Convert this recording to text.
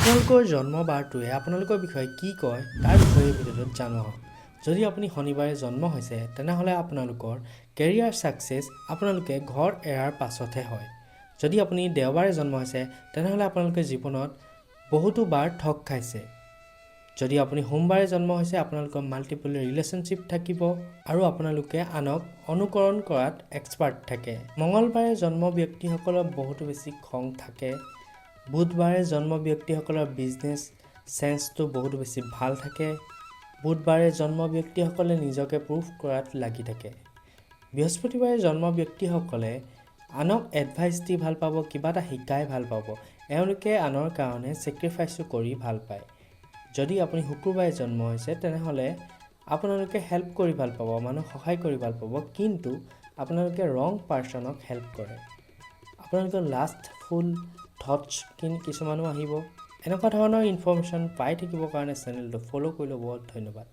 আপোনালোকৰ জন্ম বাৰটোৱে আপোনালোকৰ বিষয়ে কি কয় তাৰ বিষয়ে ভিডিঅ'টোত জানো আহক। যদি আপুনি শনিবাৰে জন্ম হৈছে তেনেহ'লে আপোনালোকৰ কেৰিয়াৰ ছাকচেছ আপোনালোকে ঘৰ এৰাৰ পাছতহে হয়। যদি আপুনি দেওবাৰে জন্ম হৈছে তেনেহ'লে আপোনালোকে জীৱনত বহুতো বাৰ ঠগ খাইছে। যদি আপুনি সোমবাৰে জন্ম হৈছে আপোনালোকৰ মাল্টিপল ৰিলেশ্যনশ্বিপ থাকিব আৰু আপোনালোকে আনক অনুকৰণ কৰাত এক্সপাৰ্ট থাকে। মঙলবাৰে জন্ম ব্যক্তিসকলৰ বহুতো বেছি খং থাকে। বুধবাৰে জন্ম ব্যক্তিসকলৰ বিজনেছ চেন্সটো বহুতো বেছি ভাল থাকে। বুধবাৰে জন্ম ব্যক্তিসকলে নিজকে প্ৰুভ কৰাত লাগি থাকে। বৃহস্পতিবাৰে জন্ম ব্যক্তিসকলে আনক এডভাইচ দি ভাল পাব, কিবা এটা শিকাই ভাল পাব। এওঁলোকে আনৰ কাৰণে ছেক্ৰিফাইচো কৰি ভাল পায়। যদি আপুনি শুক্ৰবাৰে জন্ম হৈছে তেনেহ'লে আপোনালোকে হেল্প কৰি ভাল পাব, মানুহক সহায় কৰি ভাল পাব, কিন্তু আপোনালোকে ৰং পাৰ্চনক হেল্প কৰে। আপোনালোকৰ লাষ্টফুল থটছ কিছুমানো আহিব। এনেকুৱা ধৰণৰ ইনফৰমেশ্যন পাই থাকিবৰ কাৰণে চেনেলটো ফ'ল' কৰি ল'ব। ধন্যবাদ।